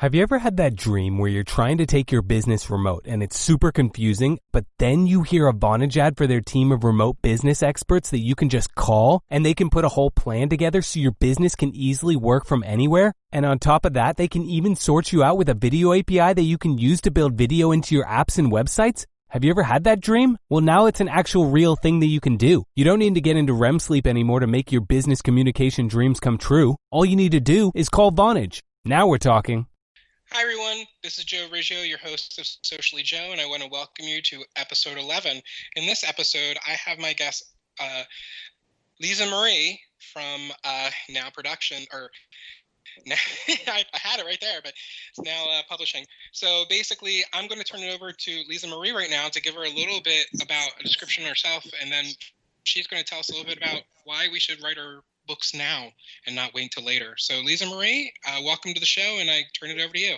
Have you ever had that dream where you're trying to take your business remote and it's super confusing, but then you hear a Vonage ad for their team of remote business experts that you can just call and they can put a whole plan together so your business can easily work from anywhere? And on top of that, they can even sort you out with a video API that you can use to build video into your apps and websites? Have you ever had that dream? Well, now it's an actual real thing that you can do. You don't need to get into REM sleep anymore to make your business communication dreams come true. All you need to do is call Vonage. Now we're talking. Hi everyone, this is Joe Riggio, your host of Socially Joe, and I want to welcome you to episode 11. In this episode, I have my guest, Liza Marie from Now Production, or now, I had it right there, but it's Now Publishing. So basically, I'm going to turn it over to Liza Marie right now to give her a little bit about a description of herself, and then she's going to tell us a little bit about why we should write our books now and not wait until later. So Liza Marie, welcome to the show, and I turn it over to you.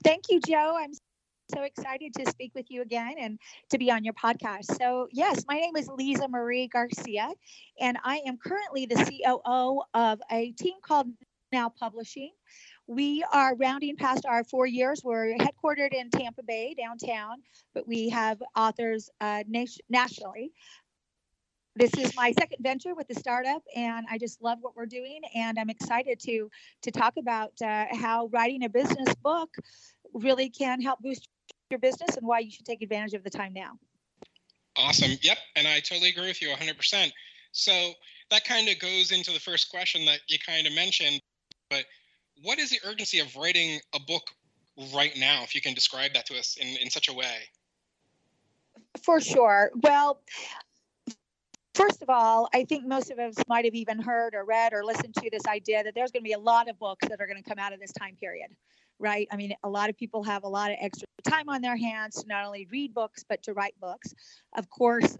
Thank you, Joe. I'm so excited to speak with you again and to be on your podcast. So yes, my name is Liza Marie Garcia, and I am currently the COO of a team called Now Publishing. We are rounding past our 4 years. We're headquartered in Tampa Bay, downtown, but we have authors nationally. This is my second venture with the startup, and I just love what we're doing. And I'm excited to talk about how writing a business book really can help boost your business and why you should take advantage of the time now. Awesome. Yep. And I totally agree with you 100%. So that kind of goes into the first question that you kind of mentioned. But what is the urgency of writing a book right now, if you can describe that to us in such a way? For sure. Well, first of all, I think most of us might have even heard or read or listened to this idea that there's going to be a lot of books that are going to come out of this time period, right? I mean, a lot of people have a lot of extra time on their hands to not only read books, but to write books. Of course,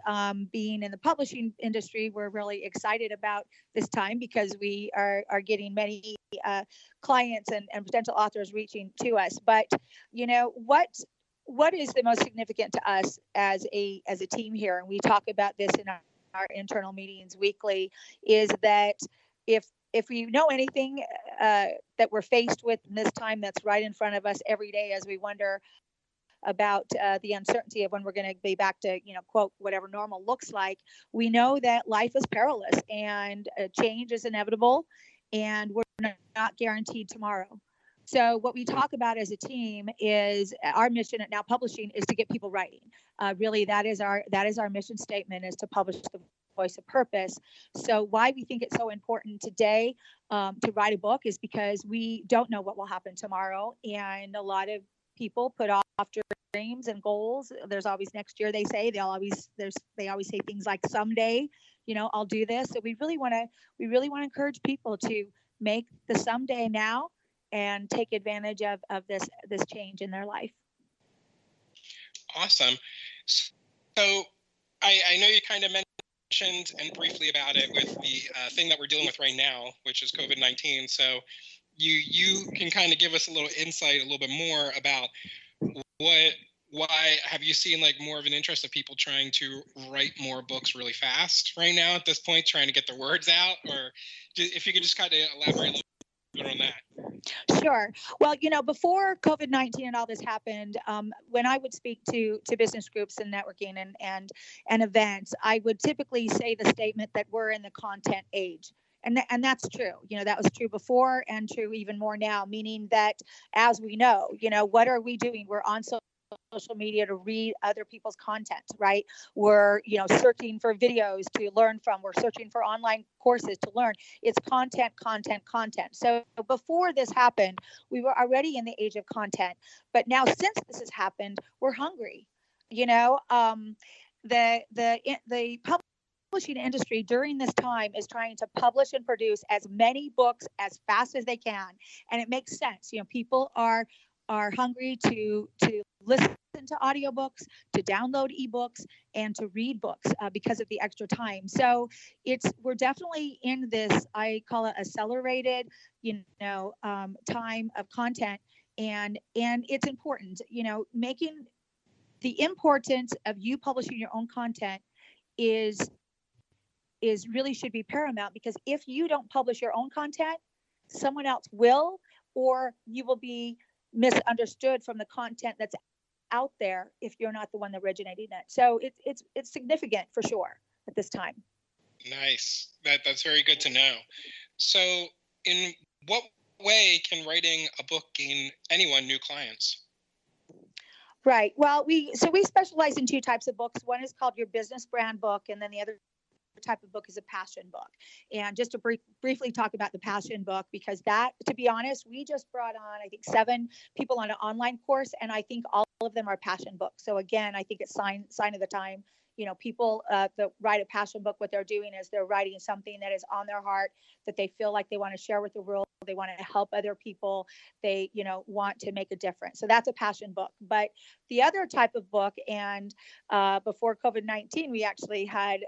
being in the publishing industry, we're really excited about this time because we are getting many clients and potential authors reaching to us. But, you know, what is the most significant to us as a team here? And we talk about this in our internal meetings weekly, is that if we know anything that we're faced with in this time that's right in front of us every day as we wonder about the uncertainty of when we're going to be back to, quote, whatever normal looks like, we know that life is perilous and change is inevitable and we're not guaranteed tomorrow. So what we talk about as a team is our mission at Now Publishing is to get people writing. Really, that is our mission statement, is to publish the voice of purpose. So why we think it's so important today to write a book is because we don't know what will happen tomorrow, and a lot of people put off dreams and goals. There's always next year, they say. They always say things like someday, I'll do this. So we really want to encourage people to make the someday now and take advantage of this change in their life. Awesome. So I know you kind of mentioned and briefly about it with the thing that we're dealing with right now, which is COVID-19. So you can kind of give us a little insight, a little bit more about why have you seen like more of an interest of people trying to write more books really fast right now at this point, trying to get their words out? Or if you could just kind of elaborate a little bit on that. Sure. Well, before COVID-19 and all this happened, when I would speak to business groups and networking and events, I would typically say the statement that we're in the content age. And that's true. That was true before and true even more now, meaning that as we know, what are we doing? We're on social media to read other people's content, right? We're, searching for videos to learn from. We're searching for online courses to learn. It's content. So before this happened, we were already in the age of content. But now since this has happened, we're hungry. The publishing industry during this time is trying to publish and produce as many books as fast as they can. And it makes sense. People are hungry to listen to audiobooks, to download ebooks, and to read books because of the extra time. So we're definitely in this, I call it accelerated, time of content, and it's important. Making the importance of you publishing your own content is really should be paramount, because if you don't publish your own content, someone else will, or you will be misunderstood from the content that's out there if you're not the one that originated it. So it's significant for sure at this time. Nice. That's very good to know. So in what way can writing a book gain anyone new clients? Right. Well, we specialize in two types of books. One is called your business brand book, and then the other type of book is a passion book. And just to briefly talk about the passion book, because that, to be honest, we just brought on, I think, 7 people on an online course, and I think all of them are passion books. So again, I think it's sign of the time. You know, people that write a passion book, what they're doing is they're writing something that is on their heart, that they feel like they want to share with the world. They want to help other people. They, want to make a difference. So that's a passion book. But the other type of book, and before COVID-19, we actually had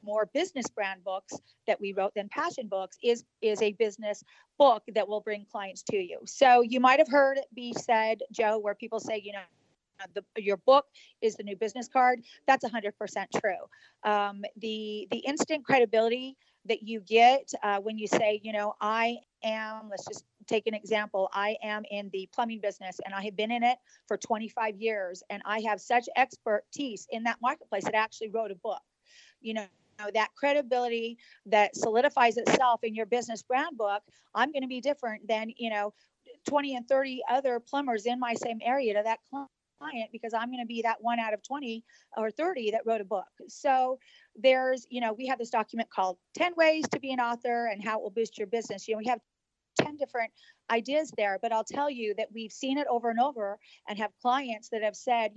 more business brand books that we wrote than passion books, is a business book that will bring clients to you. So you might have heard it be said, Joe, where people say, your book is the new business card. That's 100% true. The instant credibility that you get when you say, I am, let's just take an example. I am in the plumbing business and I have been in it for 25 years and I have such expertise in that marketplace that I actually wrote a book. That credibility that solidifies itself in your business brand book. I'm going to be different than, 20 and 30 other plumbers in my same area to that client, because I'm going to be that 1 out of 20 or 30 that wrote a book. So there's, we have this document called 10 ways to be an author and how it will boost your business. We have 10 different ideas there, but I'll tell you that we've seen it over and over and have clients that have said,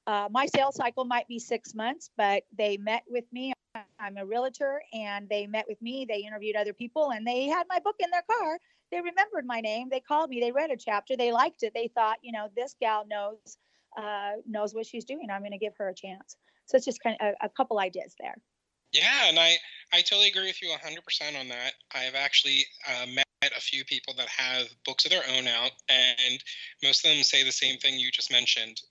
my sales cycle might be 6 months, but they met with me. I'm a realtor, and they met with me. They interviewed other people, and they had my book in their car. They remembered my name. They called me. They read a chapter. They liked it. They thought, this gal knows what she's doing. I'm going to give her a chance. So it's just kind of a couple ideas there. Yeah, and I totally agree with you 100% on that. I've actually met a few people that have books of their own out, and most of them say the same thing you just mentioned.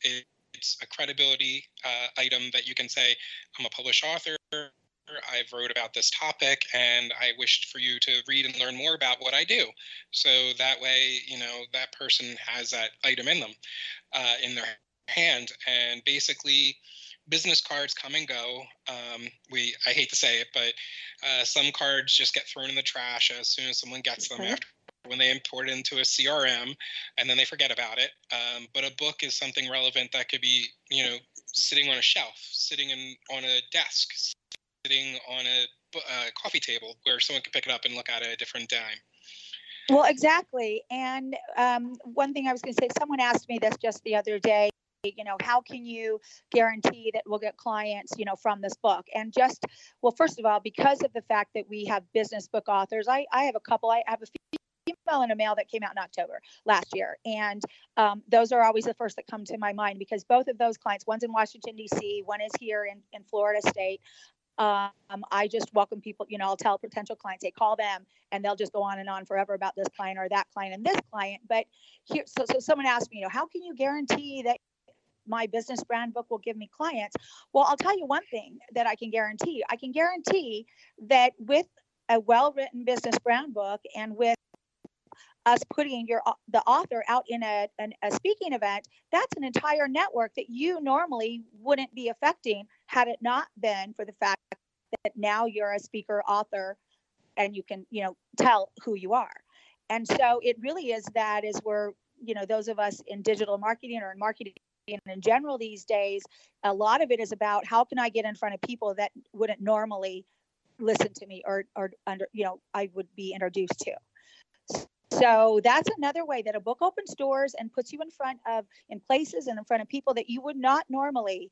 It's a credibility item that you can say, I'm a published author, I've wrote about this topic, and I wished for you to read and learn more about what I do. So that way, that person has that item in them, in their hand. And basically, business cards come and go. I hate to say it, but some cards just get thrown in the trash as soon as someone gets them after when they import it into a CRM, and then they forget about it. But a book is something relevant that could be, sitting on a shelf, sitting on a desk, sitting on a coffee table where someone can pick it up and look at it at a different time. Well, exactly. And one thing I was going to say, someone asked me this just the other day, how can you guarantee that we'll get clients, from this book? And first of all, because of the fact that we have business book authors, I have a couple. I have a female and a male that came out in October last year. And those are always the first that come to my mind, because both of those clients, one's in Washington, D.C., one is here in Florida State. I just welcome people, I'll tell potential clients, hey, call them, and they'll just go on and on forever about this client or that client and this client. But here, so someone asked me, how can you guarantee that my business brand book will give me clients? Well, I'll tell you one thing that I can guarantee. I can guarantee that with a well-written business brand book and with us putting the author out in a speaking event, that's an entire network that you normally wouldn't be affecting had it not been for the fact that now you're a speaker, author, and you can, tell who you are. And so it really is that is where, those of us in digital marketing or in marketing in general these days, a lot of it is about how can I get in front of people that wouldn't normally listen to me or under, I would be introduced to. So that's another way that a book opens doors and puts you in places and in front of people that you would not normally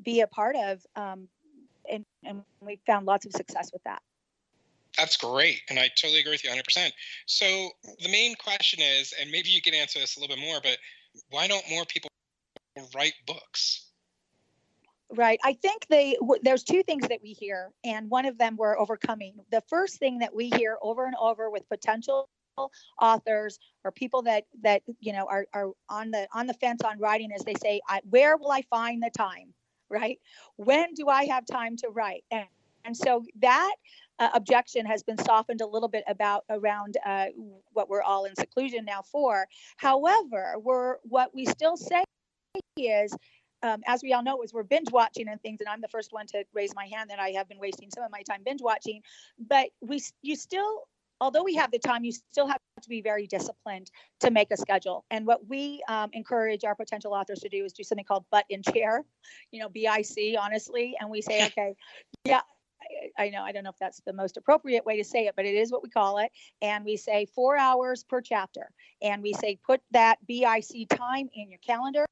be a part of. And we found lots of success with that. That's great. And I totally agree with you 100%. So the main question is, and maybe you can answer this a little bit more, but why don't more people write books? Right. I think there's two things that we hear, and one of them we're overcoming. The first thing that we hear over and over with potential authors or people that are on the fence on writing is they say, where will I find the time? Right? When do I have time to write? And so that objection has been softened a little bit around what we're all in seclusion now for. However, what we still say is, as we all know, is we're binge watching and things, and I'm the first one to raise my hand that I have been wasting some of my time binge watching. But you still, although we have the time, you still have to be very disciplined to make a schedule. And what we encourage our potential authors to do is do something called butt in chair, BIC, honestly. And we say, okay, yeah, I know, I don't know if that's the most appropriate way to say it, but it is what we call it. And we say 4 hours per chapter. And we say, put that BIC time in your calendar,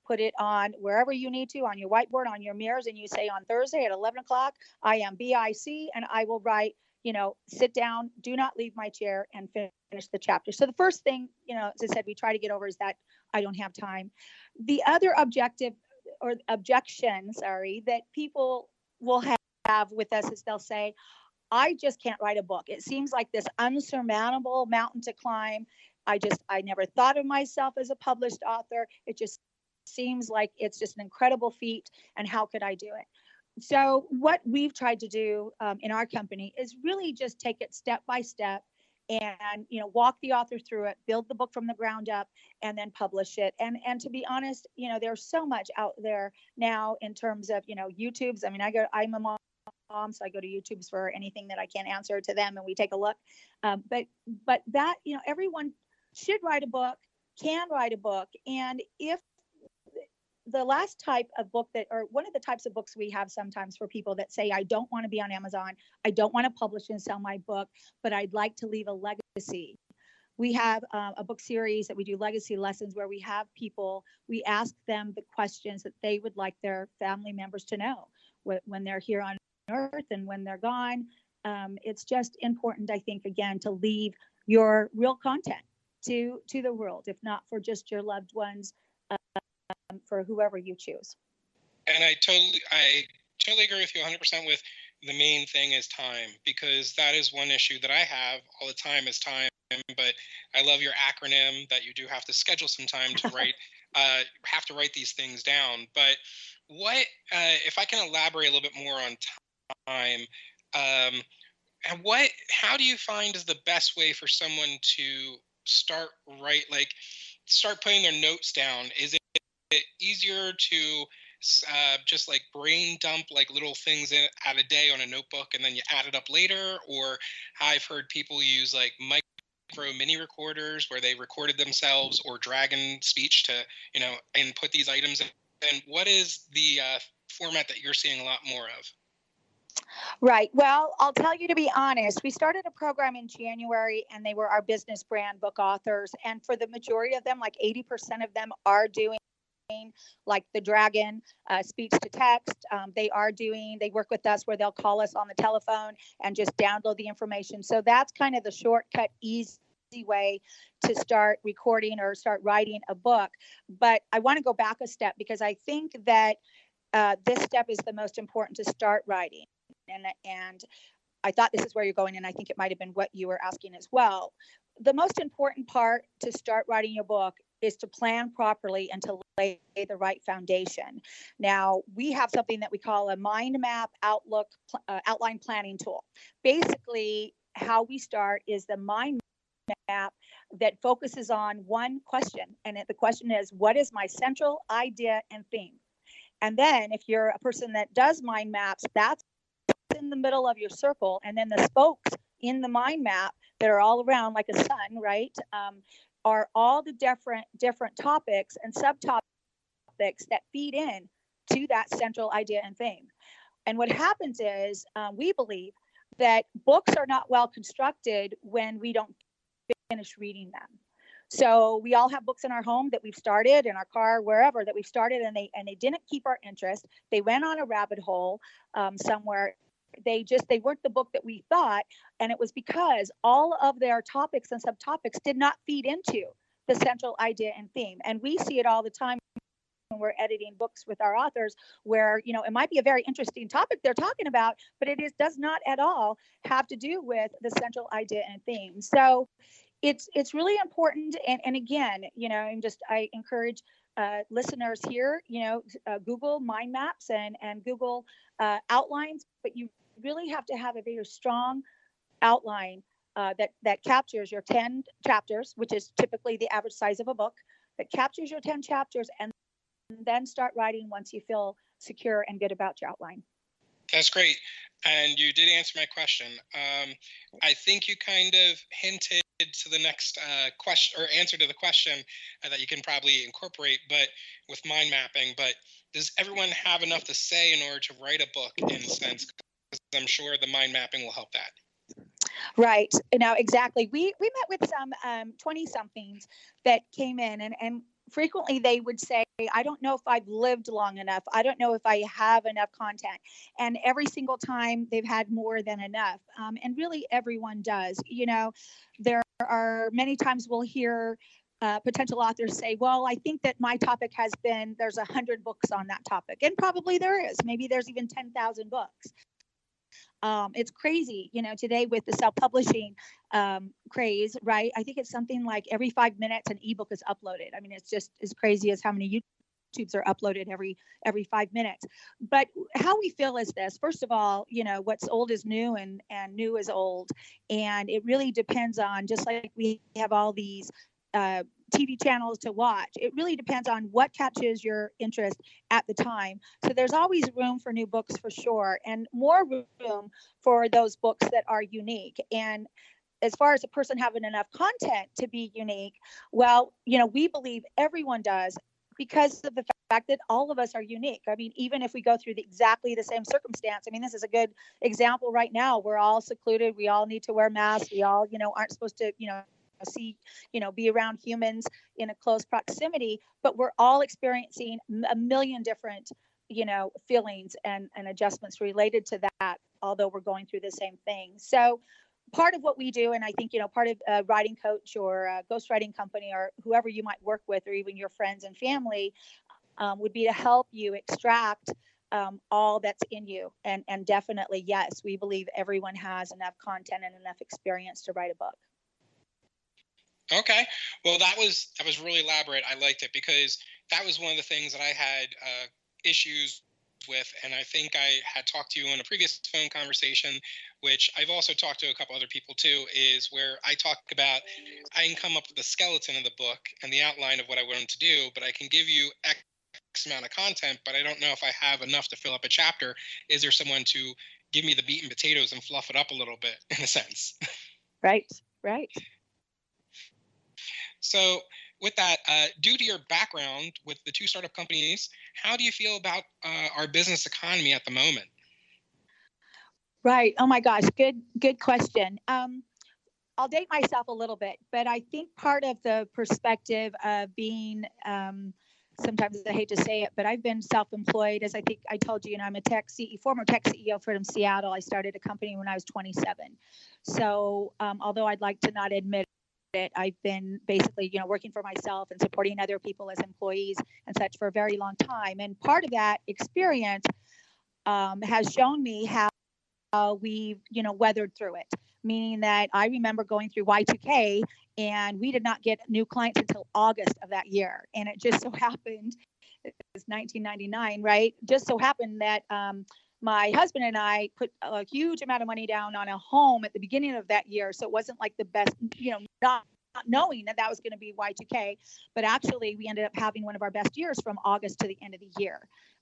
put it on wherever you need to, on your whiteboard, on your mirrors. And you say, on Thursday at 11 o'clock, I am BIC, and I will write, sit down, do not leave my chair, and finish the chapter. So the first thing, as I said, we try to get over is that I don't have time. The other objection, that people will have with us is they'll say, I just can't write a book. It seems like this unsurmountable mountain to climb. I never thought of myself as a published author. It just seems like it's just an incredible feat. And how could I do it? So what we've tried to do in our company is really just take it step by step and, walk the author through it, build the book from the ground up, and then publish it. And to be honest, there's so much out there now in terms of, YouTubes. I mean, I'm a mom, so I go to YouTube's for anything that I can't answer to them, and we take a look. But that, everyone should write a book, can write a book. And if the last type of book or one of the types of books we have sometimes for people that say, I don't want to be on Amazon, I don't want to publish and sell my book, but I'd like to leave a legacy. We have a book series that we do, legacy lessons, where we have people, we ask them the questions that they would like their family members to know when they're here on earth and when they're gone. It's just important, I think, again, to leave your real content to the world, if not for just your loved ones, for whoever you choose. And I totally agree with you 100% with the main thing is time, because that is one issue that I have all the time is time. But I love your acronym that you do have to schedule some time to write, have to write these things down. But what, if I can elaborate a little bit more on time, how do you find is the best way for someone to start putting their notes down? Is it easier to just like brain dump like little things at a day on a notebook and then you add it up later? Or I've heard people use like micro mini recorders where they recorded themselves, or dragon speech to, and put these items in. And what is the format that you're seeing a lot more of? Right. Well, I'll tell you, to be honest, we started a program in January, and they were our business brand book authors. And for the majority of them, like 80% of them are doing like the dragon speech to text. They work with us where they'll call us on the telephone and just download the information. So that's kind of the shortcut, easy way to start recording or start writing a book. But I want to go back a step, because I think that this step is the most important to start writing. And I thought this is where you're going, and I think it might have been what you were asking as well. The most important part to start writing your book is to plan properly and to lay the right foundation. Now, we have something that we call a mind map outline planning tool. Basically, how we start is the mind map that focuses on one question. And the question is, what is my central idea and theme? And then if you're a person that does mind maps, that's in the middle of your circle. And then the spokes in the mind map that are all around like a sun, right, are all the different topics and subtopics that feed in to that central idea and theme. And what happens is we believe that books are not well constructed when we don't finish reading them. So we all have books in our home that we've started, in our car, wherever, that we've started, and they didn't keep our interest. They went on a rabbit hole somewhere. They weren't the book that we thought, and it was because all of their topics and subtopics did not feed into the central idea and theme. And we see it all the time when we're editing books with our authors, where it might be a very interesting topic they're talking about, but does not at all have to do with the central idea and theme. So it's really important. And again, I encourage listeners here, Google mind maps and Google outlines, but you really have to have a very strong outline that captures your 10 chapters, which is typically the average size of a book, that captures your 10 chapters, and then start writing once you feel secure and good about your outline. That's great. And you did answer my question. I think you kind of hinted to the next question, or answer to the question that you can probably incorporate, but with mind mapping. But does everyone have enough to say in order to write a book, in a sense? Because I'm sure the mind mapping will help that. Right. Now, exactly. We met with some 20-somethings that came in, and frequently they would say, I don't know if I've lived long enough. I don't know if I have enough content. And every single time they've had more than enough. And really everyone does. You know, there are many times we'll hear potential authors say, well, I think that my topic has been, there's 100 books on that topic. And probably there is. Maybe there's even 10,000 books. It's crazy, you know, today with the self-publishing craze, right? I think it's something like every 5 minutes an ebook is uploaded. I mean, it's just as crazy as how many YouTubes are uploaded every 5 minutes. But how we feel is this: first of all, you know, what's old is new, and new is old, and it really depends on, just like we have all these TV channels to watch, it really depends on what catches your interest at the time. So there's always room for new books for sure, and more room for those books that are unique. And as far as a person having enough content to be unique, well, you know, we believe everyone does, because of the fact that all of us are unique. I mean, even if we go through exactly the same circumstance, I mean, this is a good example right now. We're all secluded. We all need to wear masks. We all, you know, aren't supposed to, you know, see, you know, be around humans in a close proximity, but we're all experiencing a million different, you know, feelings and adjustments related to that, although we're going through the same thing. So part of what we do, and I think, you know, part of a writing coach or a ghostwriting company or whoever you might work with, or even your friends and family, would be to help you extract all that's in you. And definitely, yes, we believe everyone has enough content and enough experience to write a book. Okay. Well, that was really elaborate. I liked it, because that was one of the things that I had issues with, and I think I had talked to you in a previous phone conversation, which I've also talked to a couple other people too, is where I talk about, I can come up with the skeleton of the book and the outline of what I want to do, but I can give you X amount of content, but I don't know if I have enough to fill up a chapter. Is there someone to give me the meat and potatoes and fluff it up a little bit, in a sense? Right. So with that, due to your background with the 2 startup companies, how do you feel about our business economy at the moment? Right. Oh my gosh. Good question. I'll date myself a little bit, but I think part of the perspective of being, sometimes I hate to say it, but I've been self-employed, as I think I told you, and I'm a former tech CEO from Seattle. I started a company when I was 27. So although I'd like to not admit it, I've been basically, you know, working for myself and supporting other people as employees and such for a very long time. And part of that experience has shown me how we've, you know, weathered through it. Meaning that I remember going through Y2K, and we did not get new clients until August of that year. And it just so happened, it was 1999, right? Just so happened that my husband and I put a huge amount of money down on a home at the beginning of that year. So it wasn't like the best, you know, not knowing that was going to be Y2K, but actually we ended up having one of our best years from August to the end of the year.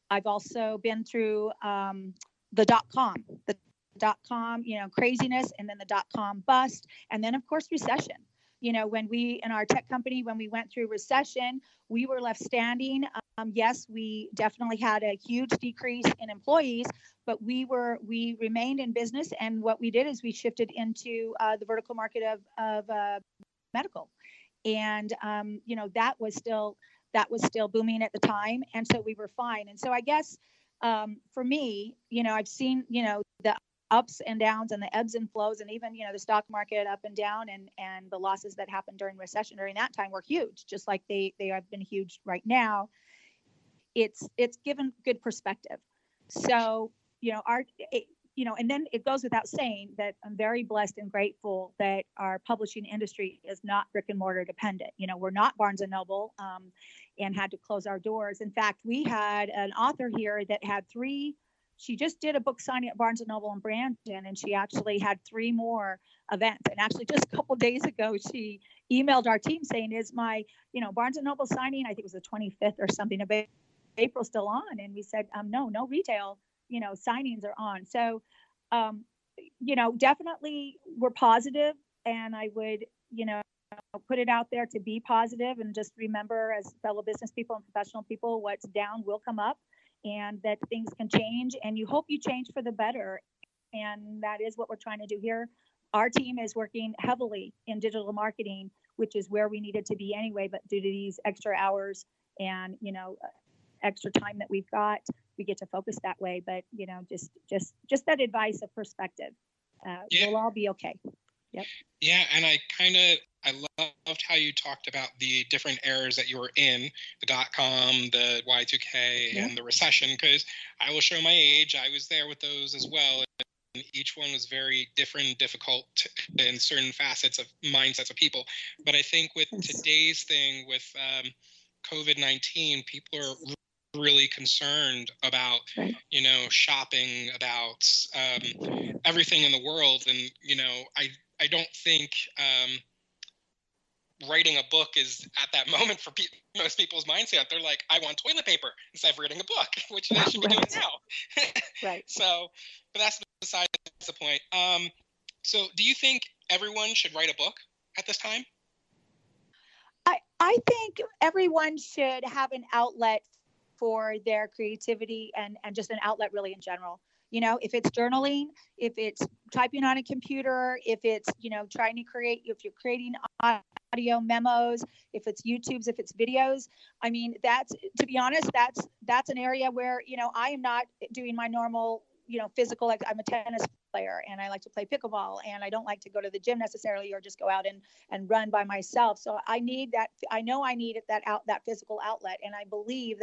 I've also been through the dot-com, you know, craziness, and then the dot-com bust, and then of course recession. You know, when we, in our tech company, when we went through recession, we were left standing. Yes, we definitely had a huge decrease in employees, but we remained in business. And what we did is we shifted into the vertical market of medical. And, you know, that was still booming at the time. And so we were fine. And so I guess for me, you know, I've seen, you know, the ups and downs and the ebbs and flows, and even, you know, the stock market up and down, and the losses that happened during recession during that time were huge, just like they have been huge right now. It's given good perspective. So, you know, and then it goes without saying that I'm very blessed and grateful that our publishing industry is not brick and mortar dependent. You know, we're not Barnes and Noble and had to close our doors. In fact, we had an author here that had three she just did a book signing at Barnes & Noble in Brandon, and she actually had 3 more events. And actually just a couple of days ago, she emailed our team saying, is my, Barnes & Noble signing, I think it was the 25th or something of April, still on? And we said, no retail, signings are on. So, definitely we're positive, and I would, put it out there to be positive, and just remember, as fellow business people and professional people, what's down will come up, and that things can change, and you hope you change for the better. And that is what we're trying to do here. Our team is working heavily in digital marketing, which is where we needed to be anyway, but due to these extra hours and, extra time that we've got, we get to focus that way. But, just that advice of perspective. We'll all be okay. Yep. Yeah, and I loved how you talked about the different eras that you were in, the .com, the Y2K, and the recession, because I will show my age. I was there with those as well. And each one was very different, difficult in certain facets of mindsets of people. But I think with today's thing, with COVID-19, people are really concerned about, shopping, about everything in the world. And, I don't think writing a book is at that moment for most people's mindset. They're like, I want toilet paper instead of reading a book, which they should be doing now. Right. So, but that's besides the point. So do you think everyone should write a book at this time? I think everyone should have an outlet for their creativity and just an outlet really in general. If it's journaling, if it's typing on a computer, if it's, trying to create, if you're creating audio memos, if it's YouTubes, if it's videos, I mean, to be honest, that's an area where, I am not doing my normal, physical, like I'm a tennis player and I like to play pickleball, and I don't like to go to the gym necessarily, or just go out and run by myself. So I need that. I know I need that physical outlet. And I believe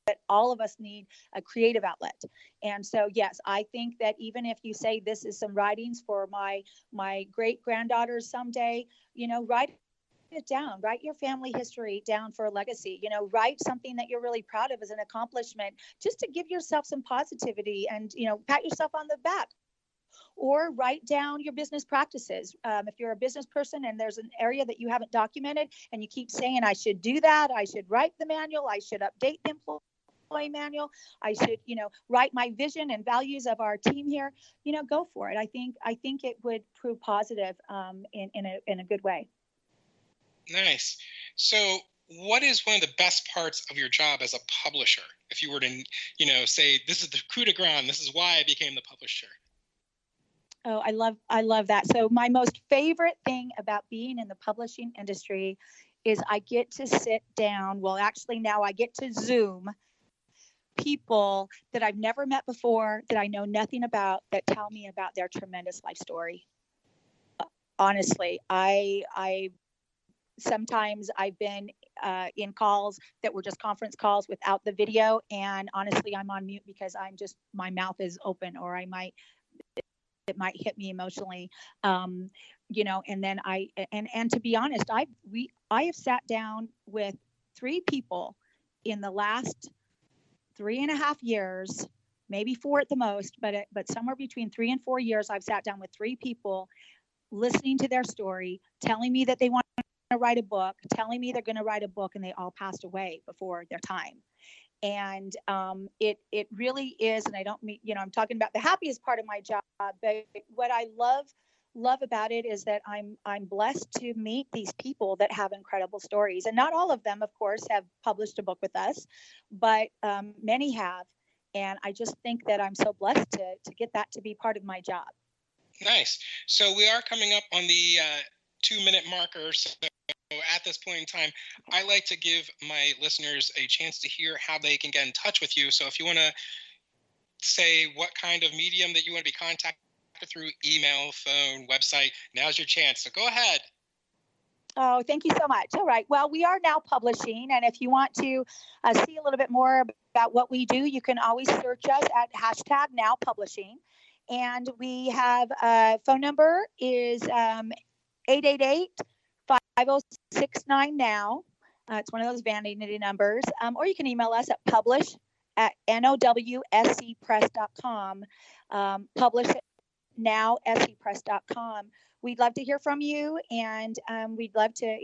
that all of us need a creative outlet. And so, yes, I think that even if you say this is some writings for my great granddaughters someday, write it down, write your family history down for a legacy, write something that you're really proud of as an accomplishment, just to give yourself some positivity and, pat yourself on the back. Or write down your business practices. If you're a business person and there's an area that you haven't documented and you keep saying, I should do that, I should write the manual, I should update the employee manual, I should, write my vision and values of our team here, go for it. I think it would prove positive in a good way. Nice. So what is one of the best parts of your job as a publisher? If you were to, say, this is the coup de grace, this is why I became the publisher. Oh, I love that. So my most favorite thing about being in the publishing industry is I get to sit down. Well, actually now I get to Zoom people that I've never met before, that I know nothing about, that tell me about their tremendous life story. Honestly, I sometimes I've been in calls that were just conference calls without the video, and honestly, I'm on mute because my mouth is open, or it might hit me emotionally, and then and to be honest, I have sat down with 3 people in the last 3.5 years, maybe 4 at the most, but somewhere between 3 and 4 years, I've sat down with 3 people, listening to their story, telling me that they want to write a book, telling me they're going to write a book, and they all passed away before their time. And it really is, and I don't mean, I'm talking about the happiest part of my job, but what I love about it is that I'm blessed to meet these people that have incredible stories. And not all of them, of course, have published a book with us, but many have. And I just think that I'm so blessed to get that to be part of my job. Nice. So we are coming up on the 2-minute marker. So at this point in time, I like to give my listeners a chance to hear how they can get in touch with you. So if you want to say what kind of medium that you want to be contacted through, email, phone, website, now's your chance. So go ahead. Oh, thank you so much. All right. Well, we are Now Publishing. And if you want to see a little bit more about what we do, you can always search us at #NowPublishing. And we have a phone number is 888-5069-NOW. It's one of those vanity numbers. Or you can email us at publish at nowscpress.com. Publish it now, scpress.com. We'd love to hear from you, and we'd love to hear